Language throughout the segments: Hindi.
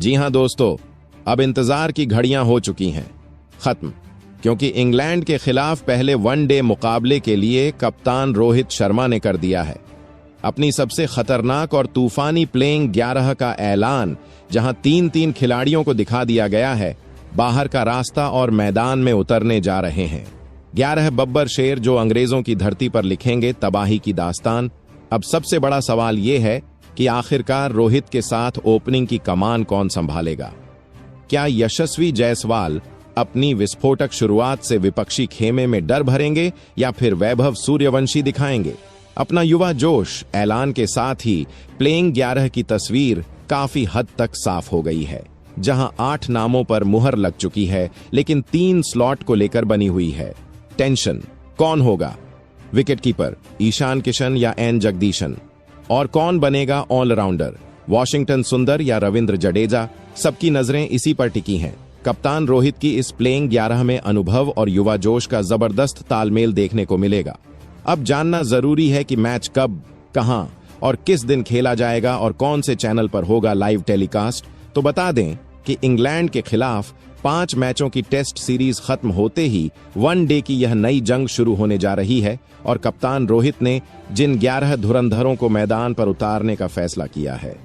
जी हां दोस्तों, अब इंतजार की घड़ियां हो चुकी हैं खत्म, क्योंकि इंग्लैंड के खिलाफ पहले वनडे मुकाबले के लिए कप्तान रोहित शर्मा ने कर दिया है अपनी सबसे खतरनाक और तूफानी प्लेइंग 11 का ऐलान, जहां 3-3 खिलाड़ियों को दिखा दिया गया है बाहर का रास्ता और मैदान में उतरने जा रहे हैं। 11 बब्बर शेर जो अंग्रेजों की धरती पर लिखेंगे तबाही की दास्तान। अब सबसे बड़ा सवाल यह है कि आखिरकार रोहित के साथ ओपनिंग की कमान कौन संभालेगा। क्या यशस्वी जायसवाल अपनी विस्फोटक शुरुआत से विपक्षी खेमे में डर भरेंगे या फिर वैभव सूर्यवंशी दिखाएंगे अपना युवा जोश। ऐलान के साथ ही प्लेइंग 11 की तस्वीर काफी हद तक साफ हो गई है, जहां 8 नामों पर मुहर लग चुकी है, लेकिन 3 स्लॉट को लेकर बनी हुई है टेंशन। कौन होगा विकेटकीपर, ईशान किशन या एन जगदीशन? और कौन बनेगा ऑलराउंडर, वॉशिंगटन सुंदर या रविंद्र जडेजा? सबकी नजरें इसी पर टिकी हैं। कप्तान रोहित की इस प्लेइंग 11 में अनुभव और युवा जोश का जबरदस्त तालमेल देखने को मिलेगा। अब जानना जरूरी है कि मैच कब, कहां और किस दिन खेला जाएगा और कौन से चैनल पर होगा लाइव टेलीकास्ट। तो बता दें कि इंग्लैंड के खिलाफ 5 मैचों की टेस्ट सीरीज खत्म होते ही वनडे की यह नई जंग शुरू होने जा रही है और कप्तान रोहित ने जिन 11 धुरंधरों को मैदान पर उतारने का फैसला किया है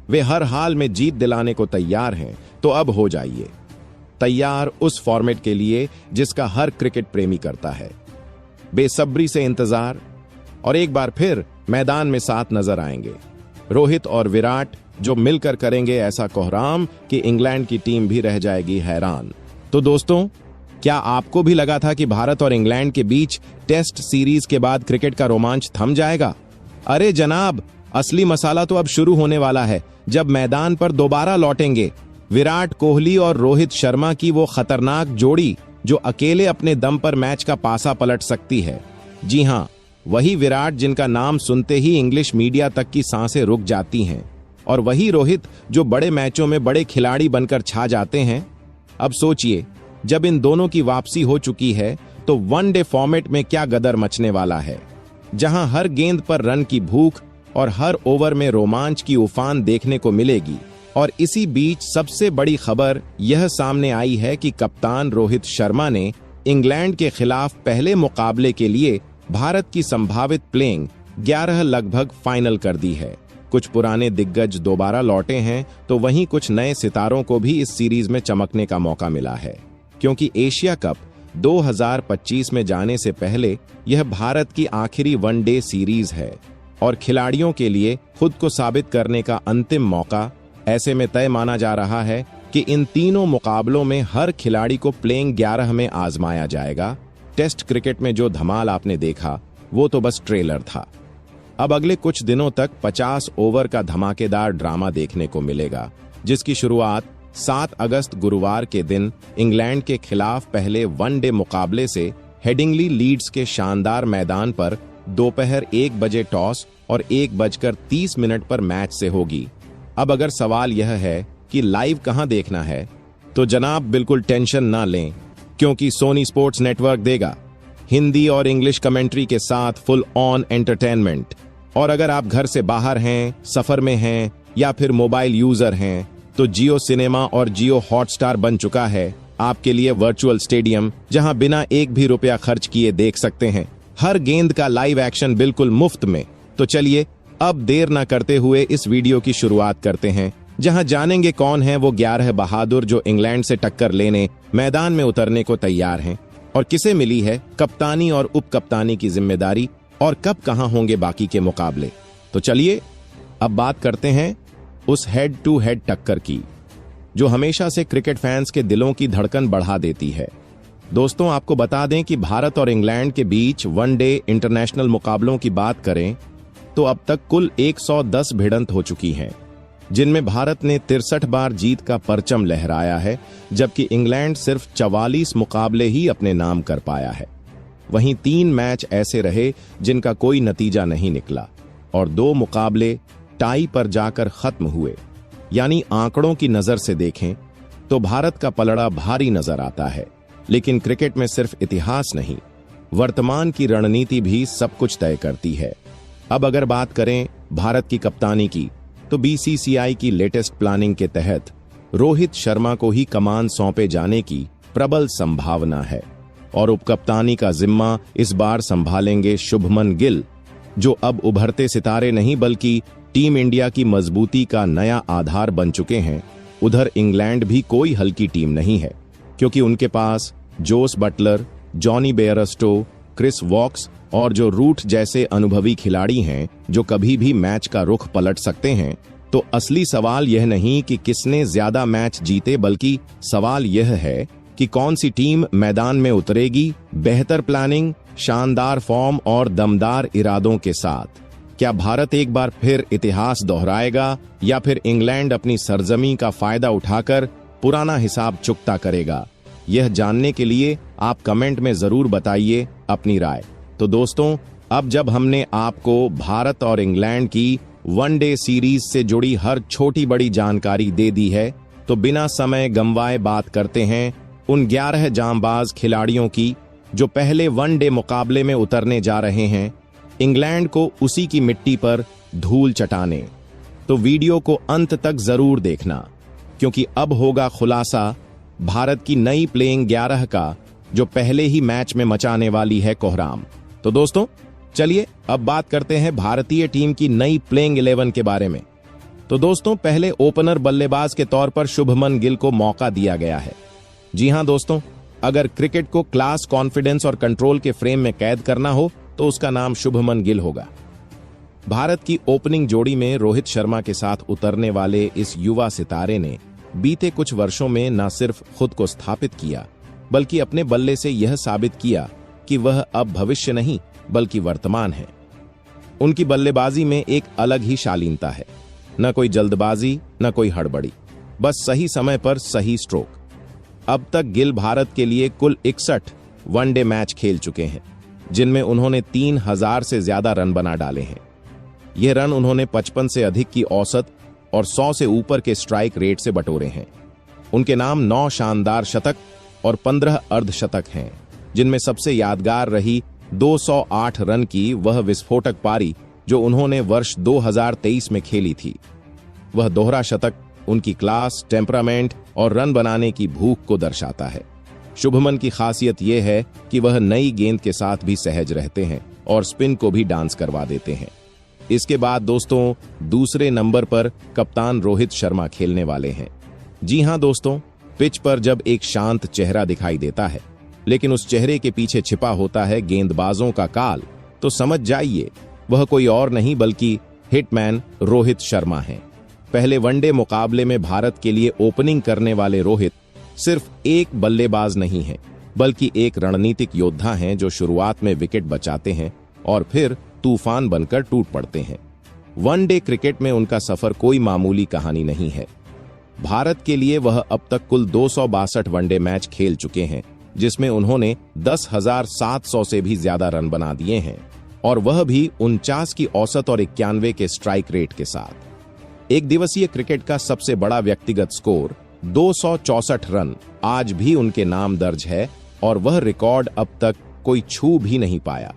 वे हर हाल में जीत दिलाने को तैयार हैं। तो अब हो जाइए तैयार उस फॉर्मेट के लिए जिसका हर क्रिकेट प्रेमी करता है। बेसब्री से इंतजार, और एक बार फिर मैदान में साथ नजर आएंगे रोहित और विराट, जो मिलकर करेंगे ऐसा कोहराम कि इंग्लैंड की टीम भी रह जाएगी हैरान। तो दोस्तों, क्या आपको भी लगा था कि भारत और इंग्लैंड के बीच टेस्ट सीरीज के बाद क्रिकेट का रोमांच थम जाएगा? अरे जनाब, असली मसाला तो अब शुरू होने वाला है, जब मैदान पर दोबारा लौटेंगे विराट कोहली और रोहित शर्मा की वो खतरनाक जोड़ी जो अकेले अपने दम पर मैच का पासा पलट सकती है। जी हां, वही विराट जिनका नाम सुनते ही इंग्लिश मीडिया तक की सांसें रुक जाती हैं, और वही रोहित जो बड़े मैचों में बड़े खिलाड़ी बनकर छा जाते हैं। अब सोचिए, जब इन दोनों की वापसी हो चुकी है तो वनडे फॉर्मेट में क्या गदर मचने वाला है, जहां हर गेंद पर रन की भूख और हर ओवर में रोमांच की उफान देखने को मिलेगी। और इसी बीच सबसे बड़ी खबर यह सामने आई है कि कप्तान रोहित शर्मा ने इंग्लैंड के खिलाफ पहले मुकाबले के लिए भारत की संभावित प्लेइंग 11 लगभग फाइनल कर दी है। कुछ पुराने दिग्गज दोबारा लौटे हैं, तो वहीं कुछ नए सितारों को भी इस सीरीज में चमकने का मौका मिला है, क्योंकि एशिया कप 2025 में जाने से पहले यह भारत की आखिरी वनडे सीरीज है और खिलाड़ियों के लिए खुद को साबित करने का अंतिम मौका। ऐसे में तय माना जा रहा है कि इन तीनों मुकाबलों में हर खिलाड़ी को प्लेइंग 11 में आजमाया जाएगा। टेस्ट क्रिकेट में जो धमाल आपने देखा वो तो बस ट्रेलर था। अब अगले कुछ दिनों तक 50 ओवर का धमाकेदार ड्रामा देखने को मिलेगा, जिसकी शुरुआत 7 अगस्त गुरुवार के दिन इंग्लैंड के खिलाफ पहले वनडे मुकाबले से हेडिंगली लीड्स के शानदार मैदान पर दोपहर 1 बजे टॉस और 1:30 पर मैच से होगी। अब अगर सवाल यह है कि लाइव कहां देखना है, तो जनाब बिल्कुल टेंशन ना लें, क्योंकि सोनी स्पोर्ट्स नेटवर्क देगा हिंदी और इंग्लिश कमेंट्री के साथ फुल ऑन एंटरटेनमेंट। और अगर आप घर से बाहर हैं, सफर में हैं या फिर मोबाइल यूजर हैं, तो जियो सिनेमा और जियो हॉटस्टार बन चुका है आपके लिए वर्चुअल स्टेडियम, जहां बिना एक भी रुपया खर्च किए देख सकते हैं हर गेंद का लाइव एक्शन बिल्कुल मुफ्त में। तो चलिए अब देर न करते हुए इस वीडियो की शुरुआत करते हैं, जहां जानेंगे कौन है वो 11 बहादुर जो इंग्लैंड से टक्कर लेने मैदान में उतरने को तैयार हैं, और किसे मिली है कप्तानी और उप कप्तानी की जिम्मेदारी, और कब कहां होंगे बाकी के मुकाबले। तो चलिए अब बात करते हैं उस हेड टू हेड टक्कर की, जो हमेशा से क्रिकेट फैंस के दिलों की धड़कन बढ़ा देती है। दोस्तों, आपको बता दें कि भारत और इंग्लैंड के बीच वनडे इंटरनेशनल मुकाबलों की बात करें तो अब तक कुल 110 भिड़ंत हो चुकी हैं, जिनमें भारत ने 63 बार जीत का परचम लहराया है, जबकि इंग्लैंड सिर्फ 44 मुकाबले ही अपने नाम कर पाया है। वहीं 3 मैच ऐसे रहे जिनका कोई नतीजा नहीं निकला, और 2 मुकाबले टाई पर जाकर खत्म हुए। यानी आंकड़ों की नजर से देखें तो भारत का पलड़ा भारी नजर आता है, लेकिन क्रिकेट में सिर्फ इतिहास नहीं, वर्तमान की रणनीति भी सब कुछ तय करती है। अब अगर बात करें भारत की कप्तानी की, तो बीसीसीआई की लेटेस्ट प्लानिंग के तहत रोहित शर्मा को ही कमान सौंपे जाने की प्रबल संभावना है और उपकप्तानी का जिम्मा इस बार संभालेंगे शुभमन गिल, जो अब उभरते सितारे नहीं बल्कि टीम इंडिया की मजबूती का नया आधार बन चुके हैं। उधर इंग्लैंड भी कोई हल्की टीम नहीं है, क्योंकि उनके पास Jos Buttler, Jonny Bairstow, Chris Woakes और जो रूट जैसे अनुभवी खिलाड़ी हैं जो कभी भी मैच का रुख पलट सकते हैं। तो असली सवाल यह नहीं कि किसने ज्यादा मैच जीते, बल्कि सवाल यह है कि कौन सी टीम मैदान में उतरेगी बेहतर प्लानिंग, शानदार फॉर्म और दमदार इरादों के साथ। क्या भारत एक बार फिर इतिहास दोहराएगा या फिर इंग्लैंड अपनी सरजमी का फायदा उठाकर पुराना हिसाब चुकता करेगा? यह जानने के लिए आप कमेंट में जरूर बताइए अपनी राय। तो दोस्तों, अब जब हमने आपको भारत और इंग्लैंड की वनडे सीरीज से जुड़ी हर छोटी बड़ी जानकारी दे दी है, तो बिना समय गंवाए बात करते हैं उन 11 जांबाज खिलाड़ियों की जो पहले वनडे मुकाबले में उतरने जा रहे हैं इंग्लैंड को उसी की मिट्टी पर धूल चटाने। तो वीडियो को अंत तक जरूर देखना, क्योंकि अब होगा खुलासा भारत की नई प्लेइंग 11 का, जो पहले ही मैच में मचाने वाली है कोहराम। तो दोस्तों, चलिए अब बात करते हैं भारतीय टीम की नई प्लेइंग 11 के बारे में। तो दोस्तों, पहले ओपनर बल्लेबाज के तौर पर शुभमन गिल को मौका दिया गया है। जी हां दोस्तों, अगर क्रिकेट को क्लास, कॉन्फिडेंस और कंट्रोल के फ्रेम में कैद करना हो तो उसका नाम शुभमन गिल होगा। भारत की ओपनिंग जोड़ी में रोहित शर्मा के साथ उतरने वाले इस युवा सितारे ने बीते कुछ वर्षों में न सिर्फ खुद को स्थापित किया, बल्कि अपने बल्ले से यह साबित किया कि वह अब भविष्य नहीं बल्कि वर्तमान है। उनकी बल्लेबाजी में एक अलग ही शालीनता है, न कोई जल्दबाजी न कोई हड़बड़ी, बस सही समय पर सही स्ट्रोक। अब तक गिल भारत के लिए कुल 61 वनडे मैच खेल चुके हैं, जिनमें उन्होंने 3000 से ज्यादा रन बना डाले हैं। यह रन उन्होंने 55 से अधिक की औसत और 100 से ऊपर के स्ट्राइक रेट से बटोरे हैं। उनके नाम 9 शानदार शतक और 15 अर्धशतक हैं, जिनमें सबसे यादगार रही 208 रन की वह विस्फोटक पारी जो उन्होंने वर्ष 2023 में खेली थी। वह दोहरा शतक उनकी क्लास, टेम्परामेंट और रन बनाने की भूख को दर्शाता है। शुभमन की खासियत यह है कि वह नई गेंद के साथ भी सहज रहते हैं और स्पिन को भी डांस करवा देते हैं। इसके बाद दोस्तों, दूसरे नंबर पर कप्तान रोहित शर्मा खेलने वाले हैं। जी हां दोस्तों, पिच पर जब एक शांत चेहरा दिखाई देता है, लेकिन उस चेहरे के पीछे छिपा होता है गेंदबाजों का काल, तो समझ जाइए वह कोई और नहीं बल्कि हिटमैन रोहित शर्मा हैं। पहले वनडे मुकाबले में भारत के लिए ओपनिंग करने वाले रोहित सिर्फ एक बल्लेबाज नहीं हैं, बल्कि एक रणनीतिक योद्धा हैं जो शुरुआत में विकेट बचाते हैं और फिर तूफान बनकर टूट पड़ते हैं। वनडे क्रिकेट में उनका सफर कोई मामूली कहानी नहीं है। भारत के लिए वह अब तक कुल 262 वनडे मैच खेल चुके हैं, जिसमें उन्होंने 10,700 से भी ज्यादा रन बना दिए हैं, और वह भी 49 की औसत और 91 के स्ट्राइक रेट के साथ। एक दिवसीय क्रिकेट का सबसे बड़ा व्यक्तिगत स्कोर 264 रन आज भी उनके नाम दर्ज है, और वह रिकॉर्ड अब तक कोई छू भी नहीं पाया।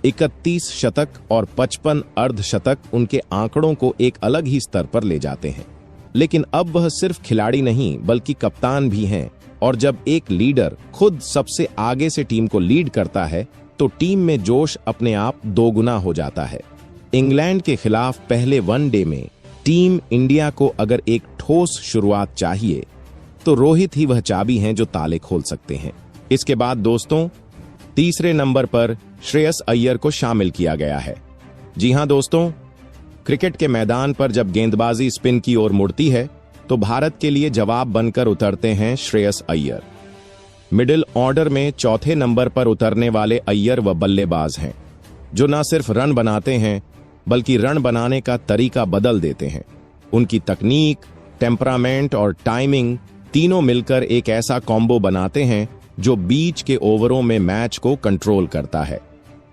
31 शतक और 55 अर्धशतक उनके आंकड़ों को एक अलग ही स्तर पर ले जाते हैं। लेकिन अब वह सिर्फ खिलाड़ी नहीं बल्कि कप्तान भी हैं, और जब एक लीडर खुद सबसे आगे से टीम को लीड करता है तो टीम में जोश अपने आप दोगुना हो जाता है। इंग्लैंड के खिलाफ पहले वनडे में टीम इंडिया को अगर एक ठोस शुरुआत चाहिए तो रोहित ही वह चाबी हैं जो ताले खोल सकते हैं। इसके बाद दोस्तों, तीसरे नंबर पर श्रेयस अय्यर को शामिल किया गया है। जी हां दोस्तों, क्रिकेट के मैदान पर जब गेंदबाजी स्पिन की ओर मुड़ती है तो भारत के लिए जवाब बनकर उतरते हैं श्रेयस अय्यर। मिडिल ऑर्डर में चौथे नंबर पर उतरने वाले अय्यर वह बल्लेबाज हैं जो न सिर्फ रन बनाते हैं बल्कि रन बनाने का तरीका बदल देते हैं। उनकी तकनीक, टेम्परामेंट और टाइमिंग तीनों मिलकर एक ऐसा कॉम्बो बनाते हैं जो बीच के ओवरों में मैच को कंट्रोल करता है।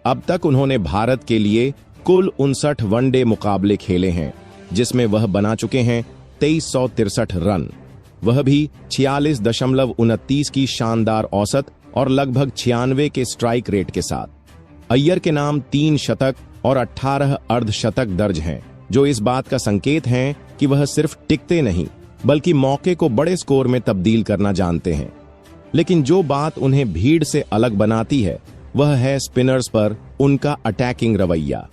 अब तक उन्होंने भारत के लिए कुल 59 वनडे मुकाबले खेले हैं, जिसमें वह बना चुके हैं 2363 रन, वह भी 46.29 की शानदार औसत और लगभग 96 के स्ट्राइक रेट के साथ। अय्यर के नाम 3 शतक और 18 अर्धशतक दर्ज हैं, जो इस बात का संकेत हैं कि वह सिर्फ टिकते नहीं बल्कि मौके को बड़े स्कोर में तब्दील करना जानते हैं। लेकिन जो बात उन्हें भीड़ से अलग बनाती है वह है स्पिनर्स पर उनका अटैकिंग रवैया।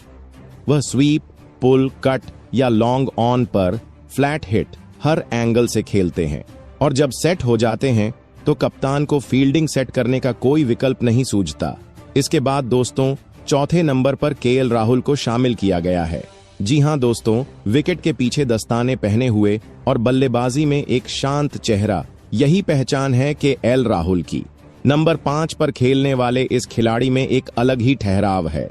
वह स्वीप, पुल, कट या लॉन्ग ऑन पर फ्लैट हिट हर एंगल से खेलते हैं और जब सेट हो जाते हैं तो कप्तान को फील्डिंग सेट करने का कोई विकल्प नहीं सूझता। इसके बाद दोस्तों चौथे नंबर पर केएल राहुल को शामिल किया गया है। जी हां दोस्तों, विकेट के पीछे दस्ताने पहने हुए और बल्लेबाजी में एक शांत चेहरा, यही पहचान है केएल राहुल की। नंबर 5 पर खेलने वाले इस खिलाड़ी में एक अलग ही ठहराव है।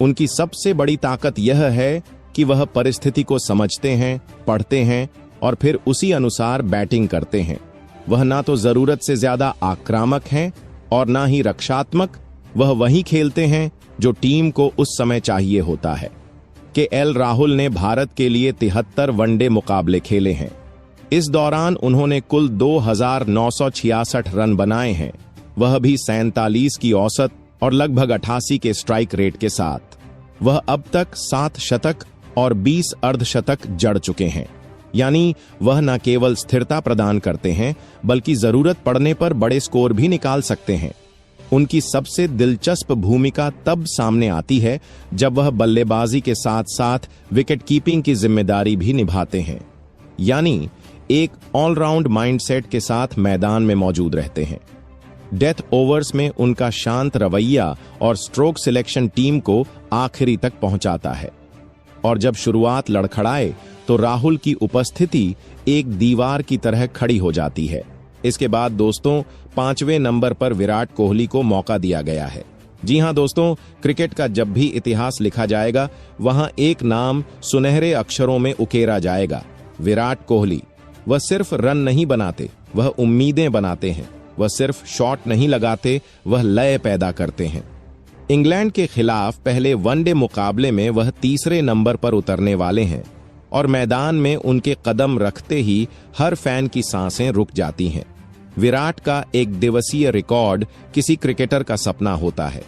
उनकी सबसे बड़ी ताकत यह है कि वह परिस्थिति को समझते हैं, पढ़ते हैं और फिर उसी अनुसार बैटिंग करते हैं। वह ना तो जरूरत से ज्यादा आक्रामक हैं और ना ही रक्षात्मक। वह वही खेलते हैं जो टीम को उस समय चाहिए होता है। केएल राहुल ने भारत के लिए 73 वनडे मुकाबले खेले हैं। इस दौरान उन्होंने कुल 2966 रन बनाए हैं, वह भी 47 की औसत और लगभग 88 के स्ट्राइक रेट के साथ। वह अब तक 7 शतक और 20 अर्धशतक जड़ चुके हैं, यानी वह न केवल स्थिरता प्रदान करते हैं बल्कि जरूरत पड़ने पर बड़े स्कोर भी निकाल सकते हैं। उनकी सबसे दिलचस्प भूमिका तब सामने आती है जब वह बल्लेबाजी के साथ साथ विकेट कीपिंग की जिम्मेदारी भी निभाते हैं, यानी एक ऑलराउंड माइंडसेट के साथ मैदान में मौजूद रहते हैं। डेथ ओवर्स में उनका शांत रवैया और स्ट्रोक सिलेक्शन टीम को आखिरी तक पहुंचाता है। और जब शुरुआत लड़खड़ाए तो राहुल की उपस्थिति एक दीवार की तरह खड़ी हो जाती है। इसके बाद दोस्तों 5वें नंबर पर विराट कोहली को मौका दिया गया है। जी हां दोस्तों, क्रिकेट का जब भी इतिहास लिखा जाएगा वहां एक नाम सुनहरे अक्षरों में उकेरा जाएगा, विराट कोहली। वह सिर्फ रन नहीं बनाते, वह उम्मीदें बनाते हैं। वह सिर्फ शॉट नहीं लगाते, वह लय पैदा करते हैं। इंग्लैंड के खिलाफ पहले वनडे मुकाबले में वह 3रे नंबर पर उतरने वाले हैं और मैदान में उनके कदम रखते ही हर फैन की सांसें रुक जाती हैं। विराट का एक दिवसीय रिकॉर्ड किसी क्रिकेटर का सपना होता है।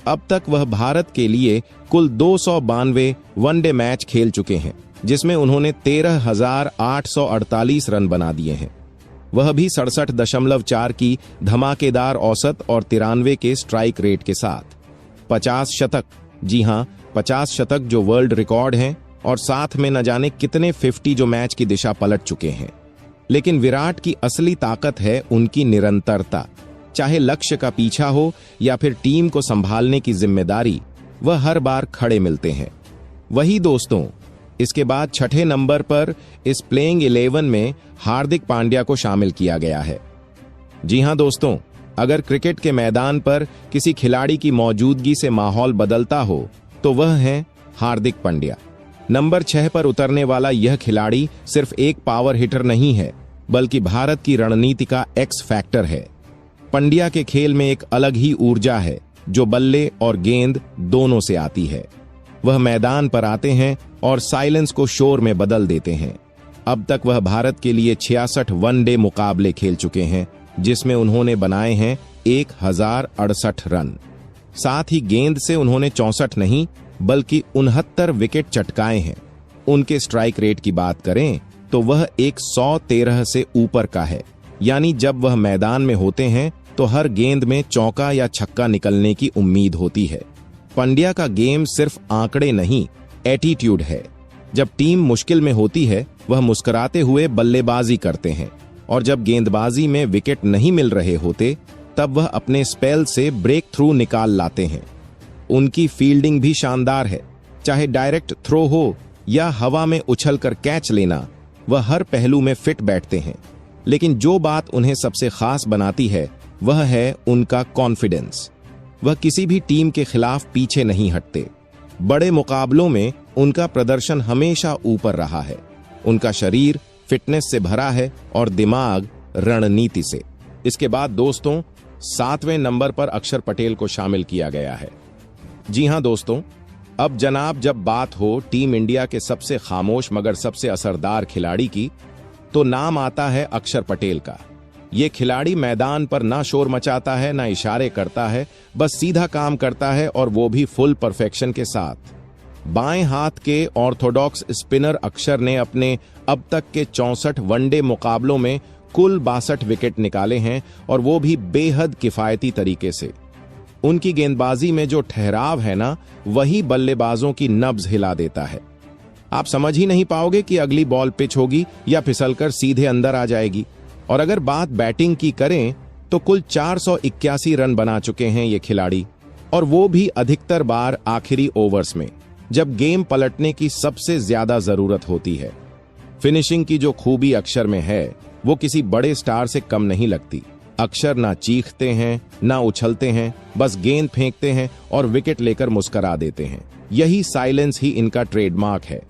अब तक वह भारत के लिए कुल 292 वनडे मैच खेल चुके हैं, जिसमें उन्होंने 13,848 रन बना दिए हैं। वह भी 67.4 की धमाकेदार औसत और 93 के स्ट्राइक रेट के साथ। 50 शतक, जी हां 50 शतक जो वर्ल्ड रिकॉर्ड हैं, और साथ में न जाने कितने 50 जो मैच की दिशा पलट चुके हैं। लेकिन विराट की असली ताकत है उनकी निरंतरता। चाहे लक्ष्य का पीछा हो या फिर टीम को संभालने की जिम्मेदारी, वह हर बार खड़े मिलते हैं। वही दोस्तों, इसके बाद 6ठे नंबर पर इस प्लेइंग 11 में हार्दिक पांड्या को शामिल किया गया है। जी हां दोस्तों, अगर क्रिकेट के मैदान पर किसी खिलाड़ी की मौजूदगी से माहौल बदलता हो तो वह है हार्दिक पांड्या। नंबर 6 पर उतरने वाला यह खिलाड़ी सिर्फ एक पावर हिटर नहीं है, बल्कि भारत की रणनीति का एक्स फैक्टर है। पांड्या के खेल में एक अलग ही ऊर्जा है जो बल्ले और गेंद दोनों से आती है। वह मैदान पर आते हैं और साइलेंस को शोर में बदल देते हैं। अब तक वह भारत के लिए 66 वनडे मुकाबले खेल चुके हैं, जिसमें उन्होंने बनाए हैं 1068 रन। साथ ही गेंद से उन्होंने 64 नहीं बल्कि 69 विकेट चटकाए हैं। उनके स्ट्राइक रेट की बात करें तो वह 113 से ऊपर का है, यानी जब वह मैदान में होते हैं तो हर गेंद में चौका या छक्का निकलने की उम्मीद होती है। पांड्या का गेम सिर्फ आंकड़े नहीं, एटीट्यूड है। जब टीम मुश्किल में होती है वह मुस्कुराते हुए बल्लेबाजी करते हैं, और जब गेंदबाजी में विकेट नहीं मिल रहे होते तब वह अपने स्पेल से ब्रेक थ्रू निकाल लाते हैं। उनकी फील्डिंग भी शानदार है, चाहे डायरेक्ट थ्रो हो या हवा में उछलकर कैच लेना, वह हर पहलू में फिट बैठते हैं। लेकिन जो बात उन्हें सबसे खास बनाती है वह है उनका कॉन्फिडेंस। वह किसी भी टीम के खिलाफ पीछे नहीं हटते। बड़े मुकाबलों में उनका प्रदर्शन हमेशा ऊपर रहा है। उनका शरीर फिटनेस से भरा है और दिमाग रणनीति से। इसके बाद दोस्तों 7वें नंबर पर अक्षर पटेल को शामिल किया गया है। जी हां दोस्तों, अब जनाब जब बात हो टीम इंडिया के सबसे खामोश मगर सबसे असरदार खिलाड़ी की, तो नाम आता है अक्षर पटेल का। ये खिलाड़ी मैदान पर ना शोर मचाता है ना इशारे करता है, बस सीधा काम करता है, और वो भी फुल परफेक्शन के साथ। बाएं हाथ के ऑर्थोडॉक्स स्पिनर अक्षर ने अपने अब तक के 64 वनडे मुकाबलों में कुल 62 विकेट निकाले हैं, और वो भी बेहद किफायती तरीके से। उनकी गेंदबाजी में जो ठहराव है ना, वही बल्लेबाजों की नब्ज हिला देता है। आप समझ ही नहीं पाओगे कि अगली बॉल पिच होगी या फिसलकर सीधे अंदर आ जाएगी। और अगर बात बैटिंग की करें तो कुल 481 रन बना चुके हैं ये खिलाड़ी, और वो भी अधिकतर बार आखिरी ओवर्स में, जब गेम पलटने की सबसे ज्यादा जरूरत होती है। फिनिशिंग की जो खूबी अक्षर में है, वो किसी बड़े स्टार से कम नहीं लगती। अक्षर ना चीखते हैं ना उछलते हैं, बस गेंद फेंकते हैं और विकेट लेकर मुस्करा देते हैं। यही साइलेंस ही इनका ट्रेडमार्क है।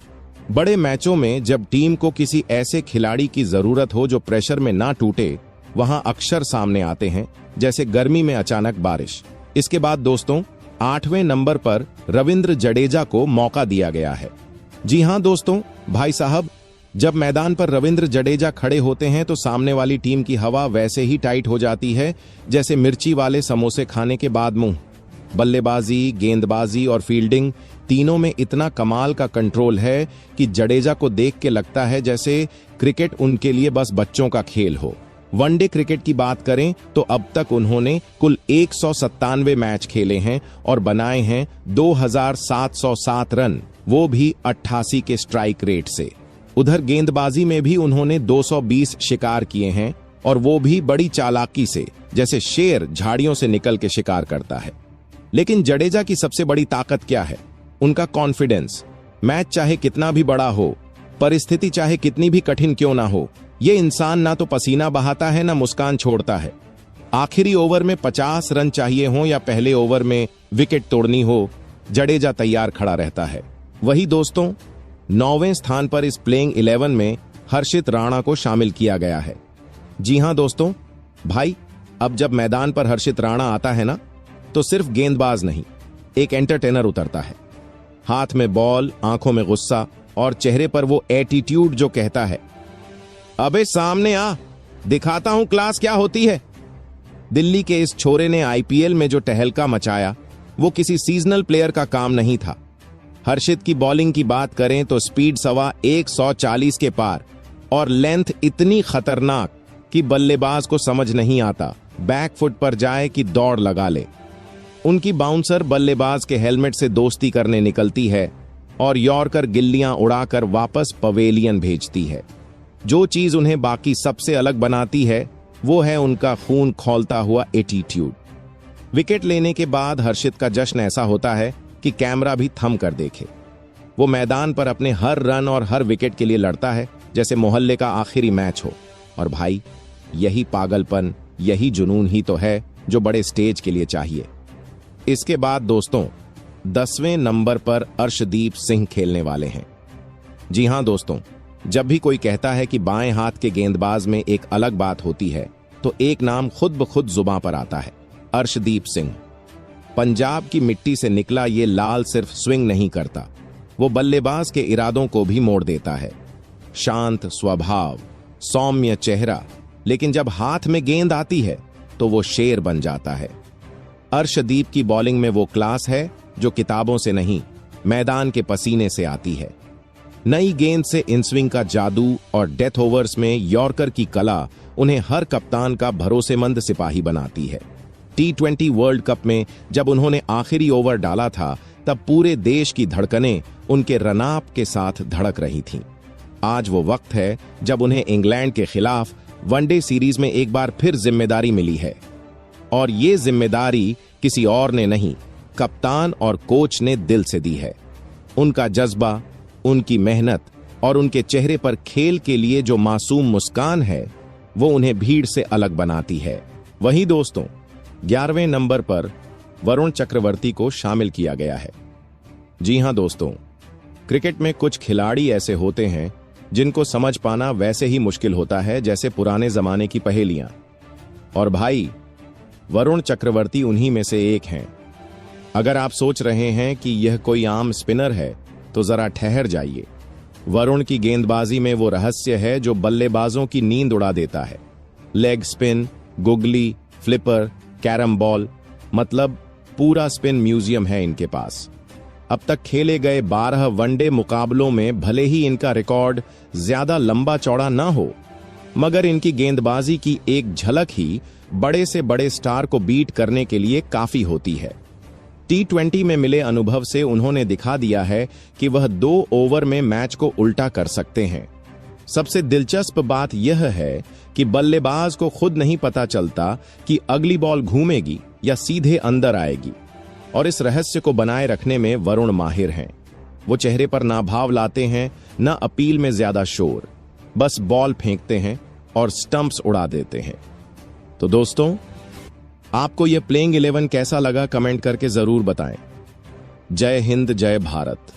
बड़े मैचों में जब टीम को किसी ऐसे खिलाड़ी की जरूरत हो जो प्रेशर में ना टूटे, वहां अक्षर सामने आते हैं, जैसे गर्मी में अचानक बारिश। इसके बाद दोस्तों 8वें नंबर पर रविंद्र जडेजा को मौका दिया गया है। जी हां दोस्तों, भाई साहब, जब मैदान पर रविंद्र जडेजा खड़े होते हैं तो सामने वाली टीम की हवा वैसे ही टाइट हो जाती है जैसे मिर्ची वाले समोसे खाने के बाद मुंह। बल्लेबाजी, गेंदबाजी और फील्डिंग तीनों में इतना कमाल का कंट्रोल है कि जडेजा को देख के लगता है जैसे क्रिकेट उनके लिए बस बच्चों का खेल हो। वनडे क्रिकेट की बात करें तो अब तक उन्होंने कुल 197 मैच खेले हैं और बनाए हैं 2707 रन, वो भी 88 के स्ट्राइक रेट से। उधर गेंदबाजी में भी उन्होंने 220 शिकार किए हैं, और वो भी बड़ी चालाकी से, जैसे शेर झाड़ियों से निकल के शिकार करता है। लेकिन जडेजा की सबसे बड़ी ताकत क्या है? उनका कॉन्फिडेंस। मैच चाहे कितना भी बड़ा हो, परिस्थिति चाहे कितनी भी कठिन क्यों ना हो, ये इंसान ना तो पसीना बहाता है ना मुस्कान छोड़ता है। आखिरी ओवर में 50 रन चाहिए हो या पहले ओवर में विकेट तोड़नी हो, जडेजा तैयार खड़ा रहता है। वही दोस्तों 9वें स्थान पर इस प्लेइंग 11 में हर्षित राणा को शामिल किया गया है। जी हां दोस्तों, भाई अब जब मैदान पर हर्षित राणा आता है ना, तो सिर्फ गेंदबाज नहीं, एक एंटरटेनर उतरता है। हाथ में बॉल, आंखों में गुस्सा और चेहरे पर वो एटीट्यूड जो कहता है, अबे सामने आ, दिखाता हूं क्लास क्या होती है। दिल्ली के इस छोरे ने आईपीएल में जो टहलका मचाया, वो किसी सीजनल प्लेयर का काम नहीं था। हर्षित की बॉलिंग की बात करें तो स्पीड सवा 140 के पार और लेंथ इतनी खतरनाक कि बल्लेबाज को समझ नहीं आता बैक फुट पर जाए कि दौड़ लगा ले। उनकी बाउंसर बल्लेबाज के हेलमेट से दोस्ती करने निकलती है और यॉर्कर गिल्लियां उड़ाकर वापस पवेलियन भेजती है। जो चीज उन्हें बाकी सबसे अलग बनाती है, वो है उनका खून खौलता हुआ एटीट्यूड। विकेट लेने के बाद हर्षित का जश्न ऐसा होता है कि कैमरा भी थम कर देखे। वो मैदान पर अपने हर रन और हर विकेट के लिए लड़ता है जैसे मोहल्ले का आखिरी मैच हो। और भाई, यही पागलपन, यही जुनून ही तो है जो बड़े स्टेज के लिए चाहिए। इसके बाद दोस्तों 10वें नंबर पर अर्शदीप सिंह खेलने वाले हैं। जी हां दोस्तों, जब भी कोई कहता है कि बाएं हाथ के गेंदबाज में एक अलग बात होती है, तो एक नाम खुद ब खुद जुबां पर आता है, अर्शदीप सिंह। पंजाब की मिट्टी से निकला ये लाल सिर्फ स्विंग नहीं करता, वो बल्लेबाज के इरादों को भी मोड़ देता है। शांत स्वभाव, सौम्य चेहरा, लेकिन जब हाथ में गेंद आती है तो वो शेर बन जाता है। अर्शदीप की बॉलिंग में वो क्लास है जो किताबों से नहीं, मैदान के पसीने से आती है। नई गेंद से इनस्विंग का जादू और डेथ ओवर्स में यॉर्कर की कला उन्हें हर कप्तान का भरोसेमंद सिपाही बनाती है। T20 वर्ल्ड कप में जब उन्होंने आखिरी ओवर डाला था, तब पूरे देश की धड़कनें उनके रनाप के साथ धड़क रही थीं। आज वो वक्त है जब उन्हें इंग्लैंड के खिलाफ वनडे सीरीज में एक बार फिर जिम्मेदारी मिली है, और ये जिम्मेदारी किसी और ने नहीं, कप्तान और कोच ने दिल से दी है। उनका जज्बा, उनकी मेहनत और उनके चेहरे पर खेल के लिए जो मासूम मुस्कान है, वो उन्हें भीड़ से अलग बनाती है। वहीं दोस्तों 11वें नंबर पर वरुण चक्रवर्ती को शामिल किया गया है। जी हां दोस्तों, क्रिकेट में कुछ खिलाड़ी ऐसे होते हैं जिनको समझ पाना वैसे ही मुश्किल होता है जैसे पुराने जमाने की पहेलियां। और भाई, वरुण चक्रवर्ती उन्हीं में से एक हैं। अगर आप सोच रहे हैं कि यह कोई आम स्पिनर है, तो जरा ठहर जाइए। वरुण की गेंदबाजी में वो रहस्य है जो बल्लेबाजों की नींद उड़ा देता है। Leg spin, googly, flipper, carrom ball, मतलब पूरा स्पिन म्यूजियम है इनके पास। अब तक खेले गए 12 वनडे मुकाबलों में भले ही इनका रिकॉर्ड ज्यादा लंबा चौड़ा न हो, मगर इनकी गेंदबाजी की एक झलक ही बड़े से बड़े स्टार को बीट करने के लिए काफी होती है। T20 में मिले अनुभव से उन्होंने दिखा दिया है कि वह 2 ओवर में मैच को उल्टा कर सकते हैं। सबसे दिलचस्प बात यह है कि बल्लेबाज को खुद नहीं पता चलता कि अगली बॉल घूमेगी या सीधे अंदर आएगी, और इस रहस्य को बनाए रखने में वरुण माहिर हैं। वो चेहरे पर ना भाव लाते हैं, ना अपील में ज्यादा शोर, बस बॉल फेंकते हैं और स्टंप्स उड़ा देते हैं। तो दोस्तों, आपको यह प्लेइंग 11 कैसा लगा कमेंट करके जरूर बताएं। जय हिंद, जय भारत।